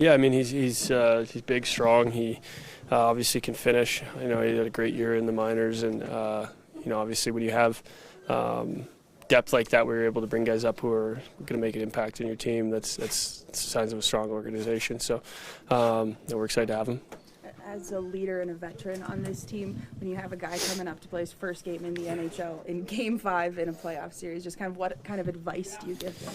Yeah, I mean he's big, strong. He obviously can finish. You know, he had a great year in the minors, and you know, obviously when you have depth like that, where you're able to bring guys up who are going to make an impact in your team, that's signs of a strong organization. So we're excited to have him. As a leader and a veteran on this team, when you have a guy coming up to play his first game in the NHL in Game 5 in a playoff series, just kind of what kind of advice do you give them?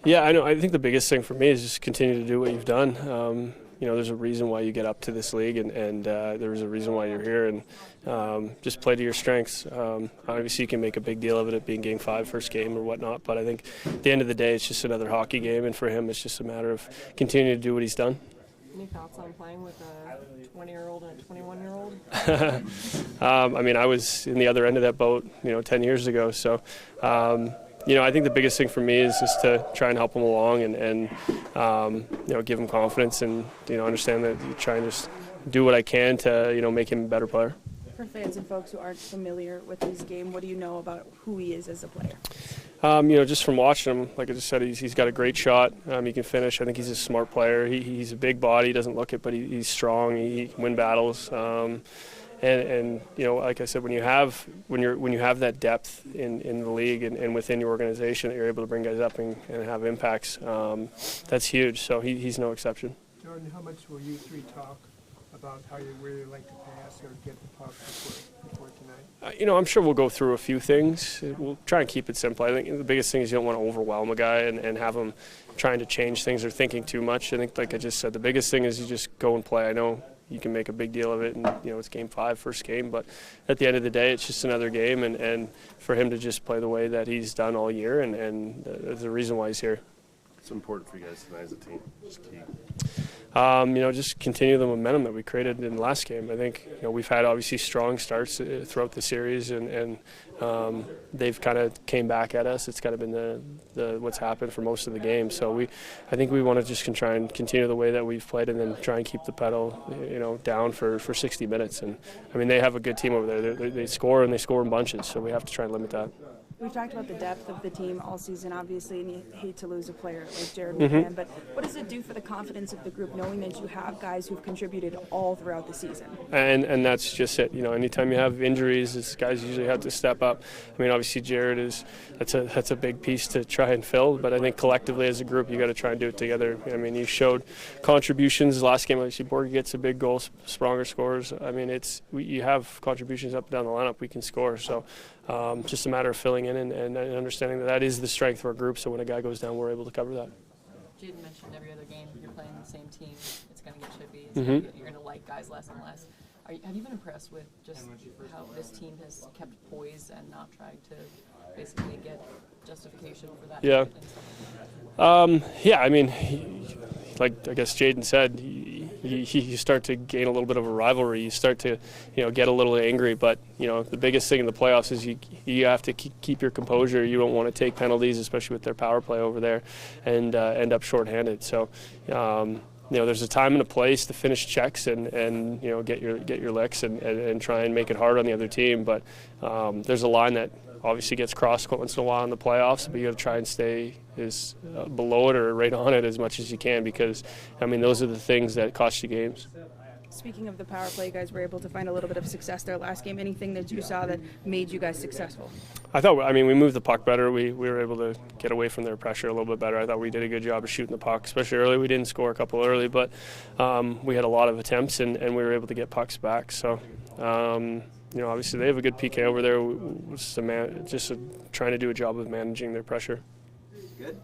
Yeah, I know. I think the biggest thing for me is just continue to do what you've done. You know, there's a reason why you get up to this league, and there's a reason why you're here, and just play to your strengths. Obviously, you can make a big deal of it being Game 5, first game or whatnot, but I think at the end of the day, it's just another hockey game, and for him, it's just a matter of continuing to do what he's done. Any thoughts on playing with a 20-year-old and a 21-year-old? I mean, I was in the other end of that boat, 10 years ago. So, I think the biggest thing for me is just to try and help him along and give him confidence and, understand that you try and just do what I can to, make him a better player. For fans and folks who aren't familiar with his game, what do you know about who he is as a player? Just from watching him, like I just said, he's got a great shot. He can finish. I think he's a smart player. He's a big body. He doesn't look it, but he's strong. He can win battles. And like I said, when you have that depth in the league and within your organization, that you're able to bring guys up and have impacts, that's huge. So he's no exception. Jordan, how much will you three talk about how you really like to pass or get the puck before tonight? I'm sure we'll go through a few things. We'll try and keep it simple. I think the biggest thing is you don't want to overwhelm a guy and have him trying to change things or thinking too much. I think, like I just said, the biggest thing is you just go and play. I know you can make a big deal of it, and it's Game 5, first game, but at the end of the day, it's just another game, and for him to just play the way that he's done all year, and there's a reason why he's here. It's important for you guys tonight as a team. Just key. Just continue the momentum that we created in the last game. I think we've had obviously strong starts throughout the series, and they've kind of came back at us. It's kind of been the what's happened for most of the game. So I think we want to just try and continue the way that we've played, and then try and keep the pedal down for 60 minutes. And I mean, they have a good team over there. They score, and they score in bunches. So we have to try and limit that. We've talked about the depth of the team all season, obviously, and you hate to lose a player like Jared McDavid, but what does it do for the confidence of the group knowing that you have guys who've contributed all throughout the season? And that's just it. Anytime you have injuries, these guys usually have to step up. I mean, obviously Jared that's a big piece to try and fill, but I think collectively as a group you got to try and do it together. I mean, you showed contributions last game. Obviously, Borg gets a big goal, Spronger scores. I mean, you have contributions up and down the lineup. We can score, so just a matter of filling in and understanding that is the strength of our group. So when a guy goes down, we're able to cover that. Jaden mentioned every other game you're playing the same team. It's going to get chippy. You're going to like guys less and less. Have you been impressed with just how this team has kept poise and not tried to basically get justification for that? Yeah. I mean, like I guess Jaden said, you start to gain a little bit of a rivalry. You start to, get a little angry. But the biggest thing in the playoffs is you have to keep your composure. You don't want to take penalties, especially with their power play over there, and end up shorthanded. So, there's a time and a place to finish checks and get your licks and try and make it hard on the other team. But there's a line that obviously gets crossed once in a while in the playoffs, but you got to try and stay as below it or right on it as much as you can, because I mean those are the things that cost you games. Speaking of the power play, you guys were able to find a little bit of success there last game. Anything that you saw that made you guys successful? I mean, we moved the puck better. We were able to get away from their pressure a little bit better. I thought we did a good job of shooting the puck, especially early. We didn't score a couple early, but we had a lot of attempts, and we were able to get pucks back. So, obviously they have a good PK over there. Just trying to do a job of managing their pressure. Good.